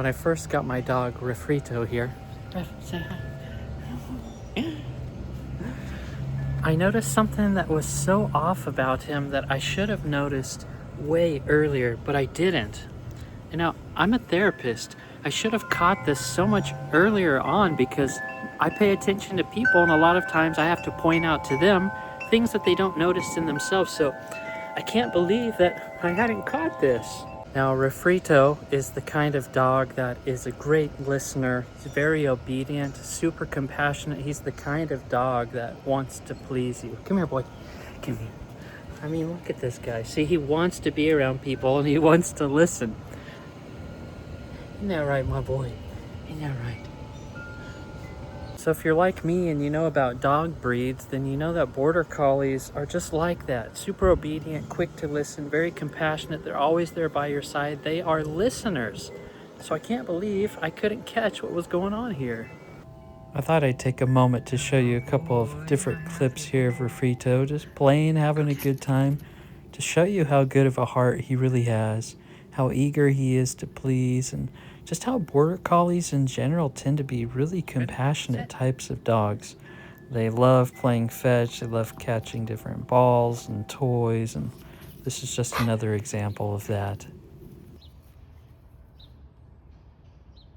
When I first got my dog Refrito here, say hi. I noticed something that was so off about him that I should have noticed way earlier, but I didn't. And now, I'm a therapist. I should have caught this so much earlier on because I pay attention to people, and a lot of times I have to point out to them things that they don't notice in themselves. So I can't believe that I hadn't caught this. Now, Refrito is the kind of dog that is a great listener. He's very obedient, super compassionate. He's the kind of dog that wants to please you. Come here, boy. Come here. I mean, look at this guy. See, he wants to be around people and he wants to listen. Isn't that right, my boy? Isn't that right? So if you're like me and you know about dog breeds, then you know that Border Collies are just like that. Super obedient, quick to listen, very compassionate. They're always there by your side. They are listeners. So I can't believe I couldn't catch what was going on here. I thought I'd take a moment to show you a couple of different clips here of Refrito, just playing, having a good time, to show you how good of a heart he really has, how eager he is to please, and just how Border Collies in general tend to be really compassionate types of dogs. They love playing fetch, they love catching different balls and toys, and this is just another example of that.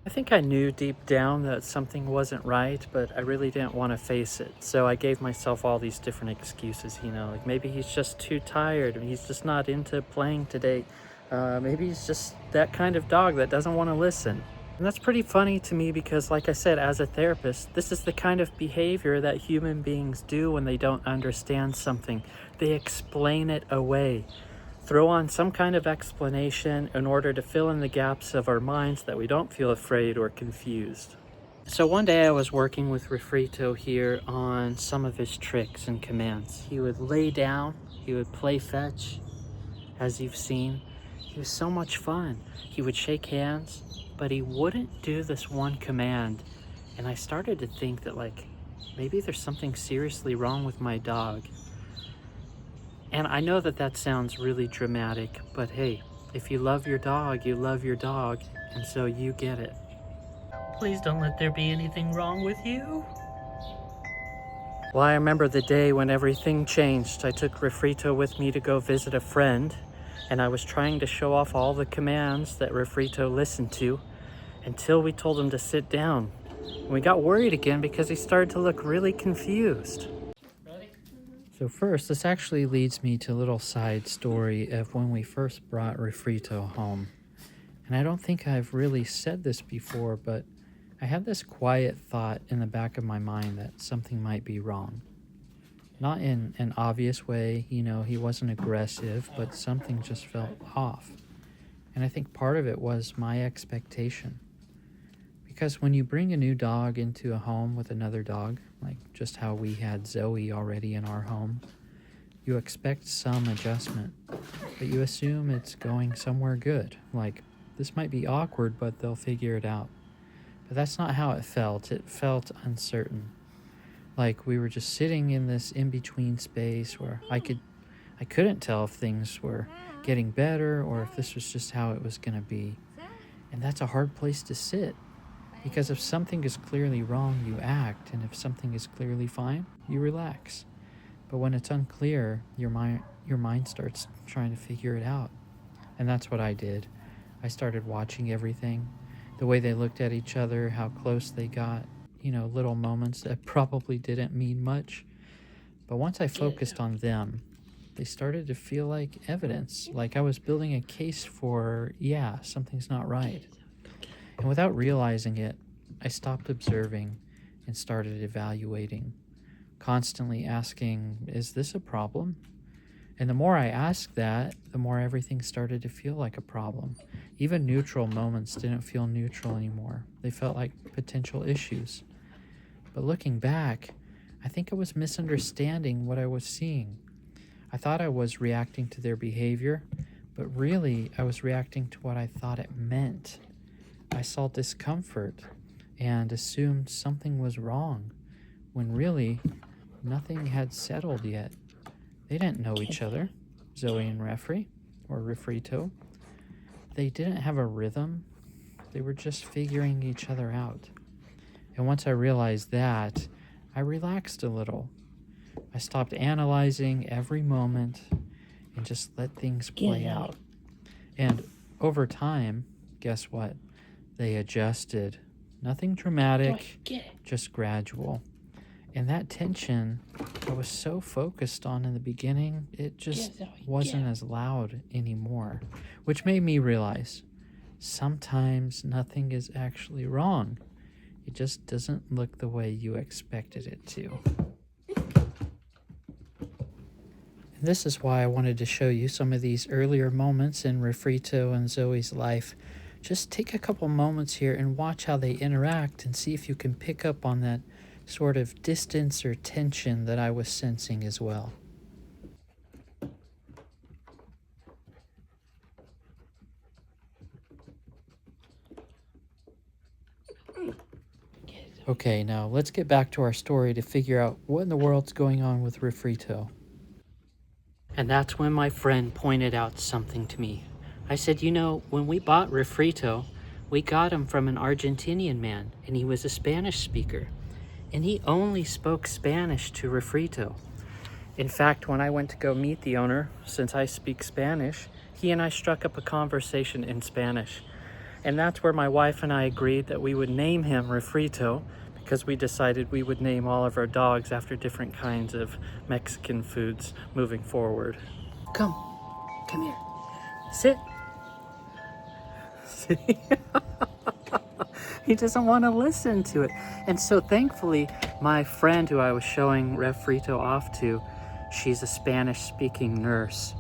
I think I knew deep down that something wasn't right, but I really didn't want to face it. So I gave myself all these different excuses, like maybe he's just too tired and he's just not into playing today. Maybe he's just that kind of dog that doesn't want to listen. And that's pretty funny to me because, like I said, as a therapist, this is the kind of behavior that human beings do when they don't understand something. They explain it away. Throw on some kind of explanation in order to fill in the gaps of our minds that we don't feel afraid or confused. So one day I was working with Refrito here on some of his tricks and commands. He would lay down, he would play fetch, as you've seen. He was so much fun. He would shake hands, but he wouldn't do this one command. And I started to think that maybe there's something seriously wrong with my dog. And I know that that sounds really dramatic, but hey, if you love your dog, you love your dog, and so you get it. Please don't let there be anything wrong with you. Well, I remember the day when everything changed. I took Refrito with me to go visit a friend, and I was trying to show off all the commands that Refrito listened to until we told him to sit down. And we got worried again because he started to look really confused. So first, this actually leads me to a little side story of when we first brought Refrito home. And I don't think I've really said this before, but I had this quiet thought in the back of my mind that something might be wrong. Not in an obvious way, he wasn't aggressive, but something just felt off. And I think part of it was my expectation. Because when you bring a new dog into a home with another dog, like just how we had Zoe already in our home, you expect some adjustment, but you assume it's going somewhere good. Like, this might be awkward, but they'll figure it out. But that's not how it felt. It felt uncertain. Like we were just sitting in this in-between space where I couldn't tell if things were getting better or if this was just how it was going to be. And that's a hard place to sit. Because if something is clearly wrong, you act, and if something is clearly fine, you relax. But when it's unclear, your mind starts trying to figure it out. And that's what I did. I started watching everything, the way they looked at each other, how close they got, little moments that probably didn't mean much. But once I focused on them, they started to feel like evidence, like I was building a case for, something's not right. And without realizing it, I stopped observing and started evaluating, constantly asking, is this a problem? And the more I asked that, the more everything started to feel like a problem. Even neutral moments didn't feel neutral anymore. They felt like potential issues. But looking back, I think I was misunderstanding what I was seeing. I thought I was reacting to their behavior, but really I was reacting to what I thought it meant. I saw discomfort and assumed something was wrong, when really nothing had settled yet. They didn't know each other, Zoe and Refrito. They didn't have a rhythm. They were just figuring each other out. And once I realized that, I relaxed a little. I stopped analyzing every moment and just let things play out. And over time, guess what? They adjusted. Nothing dramatic, just gradual. And that tension I was so focused on in the beginning, it just wasn't as loud anymore, which made me realize sometimes nothing is actually wrong. It just doesn't look the way you expected it to. And this is why I wanted to show you some of these earlier moments in Refrito and Zoe's life. Just take a couple moments here and watch how they interact and see if you can pick up on that sort of distance or tension that I was sensing as well. Okay, now let's get back to our story to figure out what in the world's going on with Refrito. And that's when my friend pointed out something to me. I said, you know, when we bought Refrito, we got him from an Argentinian man, and he was a Spanish speaker. And he only spoke Spanish to Refrito. In fact, when I went to go meet the owner, since I speak Spanish, he and I struck up a conversation in Spanish. And that's where my wife and I agreed that we would name him Refrito, because we decided we would name all of our dogs after different kinds of Mexican foods moving forward. Come here, sit. See? He doesn't want to listen to it. And so thankfully, my friend who I was showing Refrito off to, she's a Spanish-speaking nurse.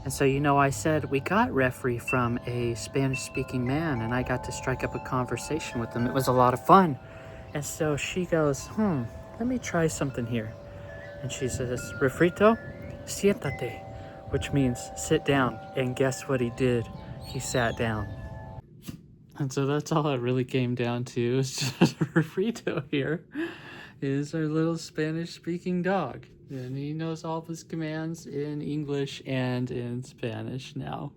And so, you know, I said, we got Refri from a Spanish-speaking man, and I got to strike up a conversation with him. It was a lot of fun. And so she goes, let me try something here. And she says, Refrito, siéntate, which means sit down. And guess what he did? He sat down. And so that's all it really came down to, is just Refrito here is our little Spanish-speaking dog. And he knows all of his commands in English and in Spanish now.